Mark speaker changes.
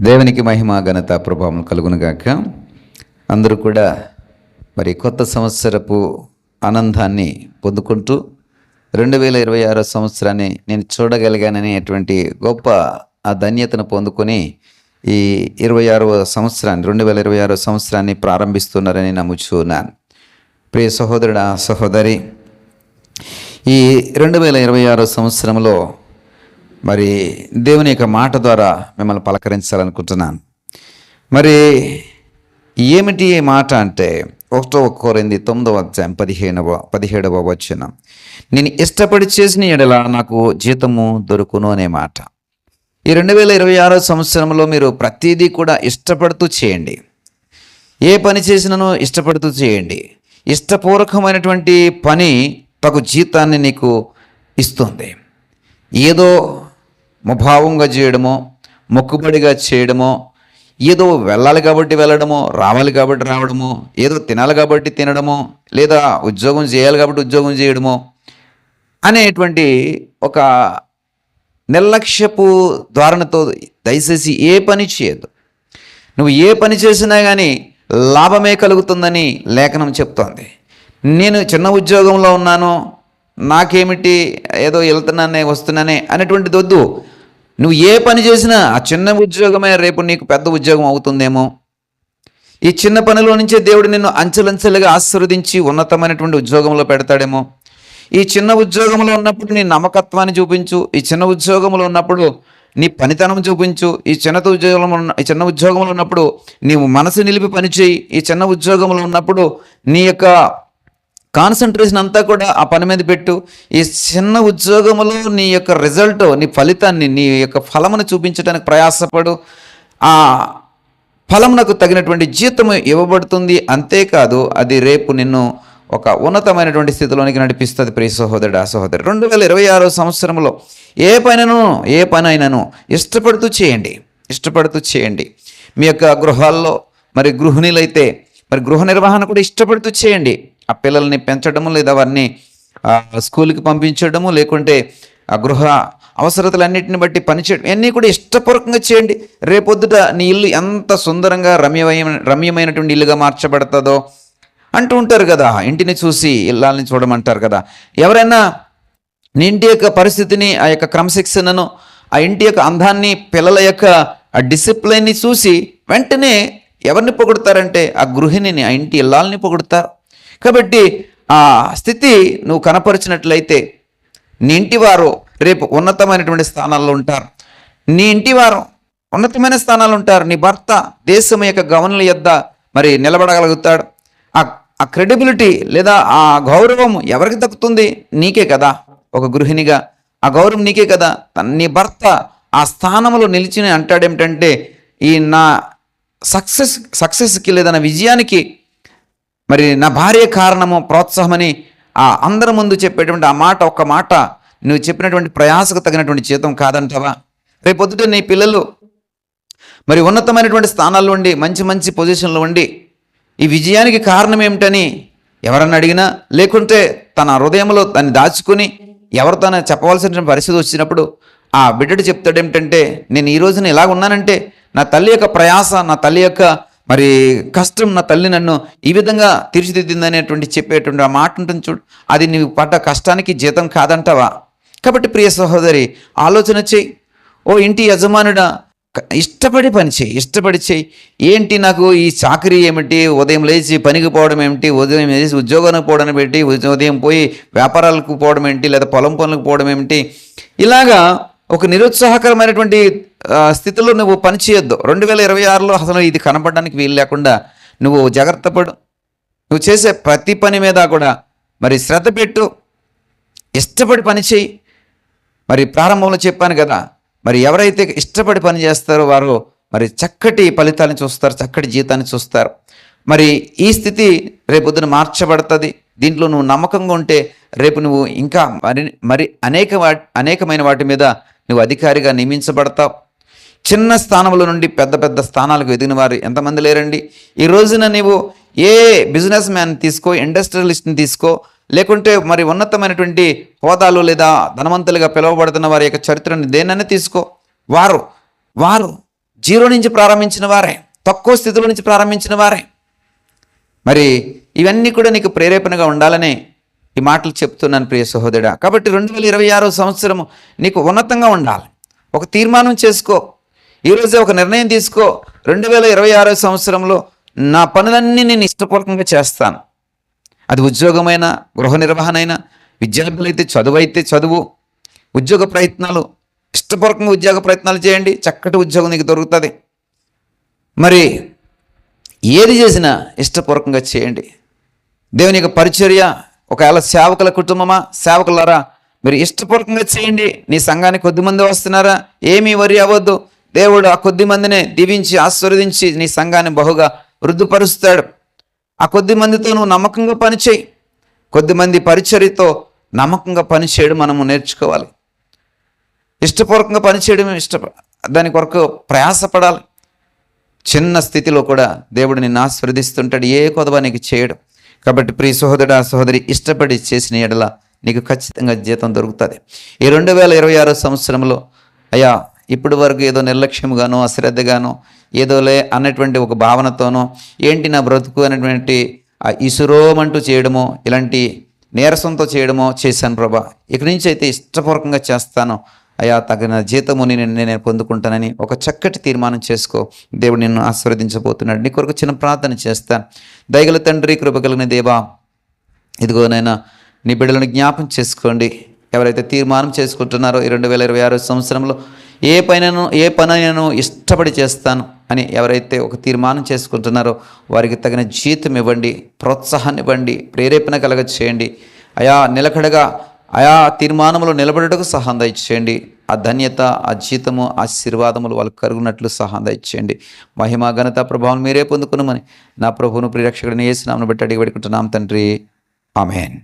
Speaker 1: దేవునికి మహిమ ఘనత ప్రభావం కలుగునుగాక. అందరూ కూడా మరి కొత్త సంవత్సరపు ఆనందాన్ని పొందుకుంటూ 2026 సంవత్సరాన్ని నేను చూడగలిగాననేటువంటి గొప్ప ఆ ధన్యతను పొందుకొని ఈ 26వ సంవత్సరాన్ని 2026 సంవత్సరాన్ని ప్రారంభిస్తున్నారని నమ్ముచున్నాను. ప్రియ సహోదరుడా, సహోదరి, ఈ 2026 సంవత్సరంలో మరి దేవుని యొక్క మాట ద్వారా మిమ్మల్ని పలకరించాలనుకుంటున్నాను. మరి ఏమిటి మాట అంటే 1 కొరింథీ 9:17 వచనం, నేను ఇష్టపడి చేసిన ఎడల నాకు జీతము దొరుకును అనే మాట. ఈ 2026 సంవత్సరంలో మీరు ప్రతిదీ కూడా ఇష్టపడుతూ చేయండి. ఏ పని చేసినను ఇష్టపడుతూ చేయండి. ఇష్టపూర్వకమైనటువంటి పని తగు జీతాన్ని నీకు ఇస్తుంది. ఏదో ముభావంగా చేయడమో, మొక్కుబడిగా చేయడమో, ఏదో వెళ్ళాలి కాబట్టి వెళ్ళడమో, రావాలి కాబట్టి రావడమో, ఏదో తినాలి కాబట్టి తినడమో, లేదా ఉద్యోగం చేయాలి కాబట్టి ఉద్యోగం చేయడమో అనేటువంటి ఒక నిర్లక్ష్యపు ధారణతో దయచేసి ఏ పని చేయొద్దు. నువ్వు ఏ పని చేసినా కానీ లాభమే కలుగుతుందని లేఖనం చెప్తోంది. నేను చిన్న ఉద్యోగంలో ఉన్నాను, నాకేమిటి, ఏదో వెళ్తున్నానే వస్తున్నానే అనేటువంటిది వద్దు. నువ్వు ఏ పని చేసినా ఆ చిన్న ఉద్యోగమే రేపు నీకు పెద్ద ఉద్యోగం అవుతుందేమో. ఈ చిన్న పనిలో నుంచే దేవుడు నిన్ను అంచెలంచెలుగా ఆశీర్వదించి ఉన్నతమైనటువంటి ఉద్యోగంలో పెడతాడేమో. ఈ చిన్న ఉద్యోగంలో ఉన్నప్పుడు నీ నమ్మకత్వాన్ని చూపించు. ఈ చిన్న ఉద్యోగంలో ఉన్నప్పుడు నీ పనితనం చూపించు. ఈ చిన్న ఉద్యోగంలో ఉన్నప్పుడు నీవు మనసు నిలిపి పనిచేయి. ఈ చిన్న ఉద్యోగంలో ఉన్నప్పుడు నీ యొక్క కాన్సన్ట్రేషన్ అంతా కూడా ఆ పని మీద పెట్టు. ఈ చిన్న ఉద్యోగంలో నీ యొక్క రిజల్ట్, నీ ఫలితాన్ని, నీ యొక్క ఫలమును చూపించడానికి ప్రయాసపడు. ఆ ఫలమునకు తగినటువంటి జీతము ఇవ్వబడుతుంది. అంతేకాదు, అది రేపు నిన్ను ఒక ఉన్నతమైనటువంటి స్థితిలోనికి నడిపిస్తుంది. ప్రియ సహోదరుడా, సహోదరి, 2026 సంవత్సరంలో ఏ పనైనాను ఇష్టపడుతూ చేయండి. మీ యొక్క గృహాల్లో మరి గృహిణులైతే మరి గృహ నిర్వహణ కూడా ఇష్టపడుతూ చేయండి. ఆ పిల్లల్ని పెంచడము, లేదా వారిని స్కూల్కి పంపించడము, లేకుంటే ఆ గృహ అవసరతలన్నింటిని బట్టి పనిచేయడం, ఇవన్నీ కూడా ఇష్టపూర్వకంగా చేయండి. రేపొద్దుట నీ ఇల్లు ఎంత సుందరంగా రమ్యమైనటువంటి ఇల్లుగా మార్చబడుతుందో అంటూ ఉంటారు కదా. ఇంటిని చూసి ఇల్లాలని చూడమంటారు కదా. ఎవరైనా నీ ఇంటి యొక్క పరిస్థితిని, ఆ యొక్క క్రమశిక్షణను, ఆ ఇంటి యొక్క అందాన్ని, పిల్లల యొక్క ఆ డిసిప్లైన్ని చూసి వెంటనే ఎవరిని పొగుడతారంటే ఆ గృహిణిని, ఆ ఇంటి ఇల్లాలని పొగుడతారు. కాబట్టి ఆ స్థితి నువ్వు కనపరిచినట్లయితే నీ ఇంటి వారు రేపు ఉన్నతమైనటువంటి స్థానాల్లో ఉంటారు. నీ భర్త దేశం యొక్క గమనుల యొద్ద మరి నిలబడగలుగుతాడు. ఆ క్రెడిబిలిటీ లేదా ఆ గౌరవం ఎవరికి దక్కుతుంది? నీకే కదా. ఒక గృహిణిగా ఆ గౌరవం నీకే కదా. నీ భర్త ఆ స్థానంలో నిలిచి అంటాడేమిటంటే, ఈ నా సక్సెస్కి లేదా నా విజయానికి మరి నా భార్య కారణము, ప్రోత్సాహమని ఆ అందరి ముందు చెప్పేటువంటి ఆ మాట, ఒక్క మాట నువ్వు చెప్పినటువంటి ప్రయాసకు తగినటువంటి జీతం కాదంటావా? రేపొద్దుట నీ పిల్లలు మరి ఉన్నతమైనటువంటి స్థానాల్లో ఉండి, మంచి మంచి పొజిషన్లో ఉండి, ఈ విజయానికి కారణం ఏమిటని ఎవరన్నా అడిగినా, లేకుంటే తన హృదయంలో దాన్ని దాచుకుని ఎవరితోనే చెప్పవలసిన పరిస్థితి వచ్చినప్పుడు ఆ బిడ్డడు చెప్తాడేమిటంటే, నేను ఈ రోజున ఇలా ఉన్నానంటే నా తల్లి యొక్క ప్రయాస, నా తల్లి యొక్క మరి కష్టం, నా తల్లి నన్ను ఈ విధంగా తీర్చిదిద్దిందనేటువంటి చెప్పేటువంటి ఆ మాట ఉంటుంది చూడు, అది నీవు పడ్డ కష్టానికి జీతం కాదంటావా? కాబట్టి ప్రియ సహోదరి, ఆలోచన చేయి. ఓ ఇంటి యజమానుడా, ఇష్టపడి చేయి. ఏంటి నాకు ఈ చాకరీ ఏమిటి, ఉదయం లేచి పనికి పోవడం ఏమిటి, ఉదయం లేచి ఉద్యోగానికి పోవడం ఏంటి, ఉదయం పోయి వ్యాపారాలకు పోవడం ఏంటి, లేదా పొలం పనులకు పోవడం ఏమిటి, ఇలాగా ఒక నిరుత్సాహకరమైనటువంటి స్థితిలో నువ్వు పని చేయొద్దు. 2026లో అసలు ఇది కనపడడానికి వీలు లేకుండా నువ్వు జాగ్రత్త పడు. నువ్వు చేసే ప్రతి పని మీద కూడా మరి శ్రద్ధ పెట్టు, ఇష్టపడి పని చేయి. మరి ప్రారంభంలో చెప్పాను కదా, మరి ఎవరైతే ఇష్టపడి పని చేస్తారో వారు మరి చక్కటి ఫలితాన్ని చూస్తారు, చక్కటి జీతాన్ని చూస్తారు. మరి ఈ స్థితి రేపొద్దున మార్చబడుతుంది. దీంట్లో నువ్వు నమ్మకంగా ఉంటే రేపు నువ్వు ఇంకా మరి అనేకమైన వాటి మీద నువ్వు అధికారిగా నియమించబడతావు. చిన్న స్థానంలో నుండి పెద్ద పెద్ద స్థానాలకు ఎదిగిన వారు ఎంతమంది లేరండి? ఈ రోజున నీవు ఏ బిజినెస్ మ్యాన్ తీసుకో, ఇండస్ట్రియలిస్ట్ని తీసుకో, లేకుంటే మరి ఉన్నతమైనటువంటి హోదాలు లేదా ధనవంతులుగా పిలువబడుతున్న వారి యొక్క చరిత్రను దేనైనా తీసుకో, వారు జీరో నుంచి ప్రారంభించిన వారే, తక్కువ స్థితిలో నుంచి ప్రారంభించిన వారే. మరి ఇవన్నీ కూడా నీకు ప్రేరేపణగా ఉండాలనే ఈ మాటలు చెప్తున్నాను ప్రియ సహోదరుడా. కాబట్టి 2026 సంవత్సరము నీకు ఉన్నతంగా ఉండాలి. ఒక తీర్మానం చేసుకో, ఈరోజే ఒక నిర్ణయం తీసుకో. 2026 సంవత్సరంలో నా పనులన్నీ నేను ఇష్టపూర్వకంగా చేస్తాను. అది ఉద్యోగమైన, గృహ నిర్వహణ అయినా, విద్యార్థులైతే చదువు అయితే చదువు, ఉద్యోగ ప్రయత్నాలు ఇష్టపూర్వకంగా ఉద్యోగ ప్రయత్నాలు చేయండి, చక్కటి ఉద్యోగం నీకు దొరుకుతుంది. మరి ఏది చేసినా ఇష్టపూర్వకంగా చేయండి. దేవుని యొక్క పరిచర్య, ఒకవేళ సేవకుల కుటుంబమా, సేవకులారా మీరు ఇష్టపూర్వకంగా చేయండి. నీ సంఘానికి కొద్దిమంది వస్తున్నారా, ఏమీ వరి అవ్వద్దు. దేవుడు ఆ కొద్ది మందినే దీవించి ఆశీర్వదించి నీ సంఘాన్ని బహుగా వృద్ధిపరుస్తాడు. ఆ కొద్ది మందితో నువ్వు నమ్మకంగా పనిచేయి. కొద్దిమంది పరిచర్యతో నమ్మకంగా పనిచేయడం మనము నేర్చుకోవాలి. ఇష్టపూర్వకంగా పనిచేయడం, దాని కొరకు ప్రయాసపడాలి. చిన్న స్థితిలో కూడా దేవుడు నిన్ను ఆశీర్వదిస్తుంటాడు, ఏ కొదవ నీకు చేయడం. కాబట్టి ప్రియ సహోదరుడా, సహోదరి, ఇష్టపడి చేసిన ఎడల నీకు ఖచ్చితంగా జీతం దొరుకుతుంది. ఈ 2026 సంవత్సరంలో అయ్యా ఇప్పటి వరకు ఏదో నిర్లక్ష్యంగానో, అశ్రద్ధగానో, ఏదోలే అన్నటువంటి ఒక భావనతోనో, ఏంటి నా బ్రతుకు అనేటువంటి ఇసురోమంటూ చేయడమో, ఇలాంటి నీరసంతో చేయడమో చేశాను ప్రభా. ఇక్కడి నుంచి అయితే ఇష్టపూర్వకంగా చేస్తాను అయ్యా, తగిన జీతము నేను పొందుకుంటానని ఒక చక్కటి తీర్మానం చేసుకో. దేవుడు నిన్ను ఆశీర్వదించబోతున్నాడు. నీ కొరకు చిన్న ప్రార్థన చేస్తాను. దయగల తండ్రి, కృప కలిగిన దేవా, ఇదిగోనైనా నీ బిడ్డలను జ్ఞాపం చేసుకోండి. ఎవరైతే తీర్మానం చేసుకుంటున్నారో ఈ 2026 సంవత్సరంలో ఏ పనైనాను ఇష్టపడి చేస్తాను అని ఎవరైతే ఒక తీర్మానం చేసుకుంటున్నారో వారికి తగిన జీతం ఇవ్వండి, ప్రోత్సాహాన్ని ఇవ్వండి, ప్రేరేపణ కలగ చేయండి. అయా నిలకడగా ఆయా తీర్మానములు నిలబడటకు సహాయం దయచేయండి. ఆ ధన్యత, ఆ జీతము, ఆశీర్వాదములు వాళ్ళకు కరుగునట్లు సహాయం దయచేయండి. మహిమ, ఘనత, ప్రభావం మీరే పొందుకున్నామని నా ప్రభువును, ప్రియరక్షకుడిని యేసు నామమున బట్టి అడిగి పెట్టుకుంటున్నాం తండ్రి. ఆమేన్.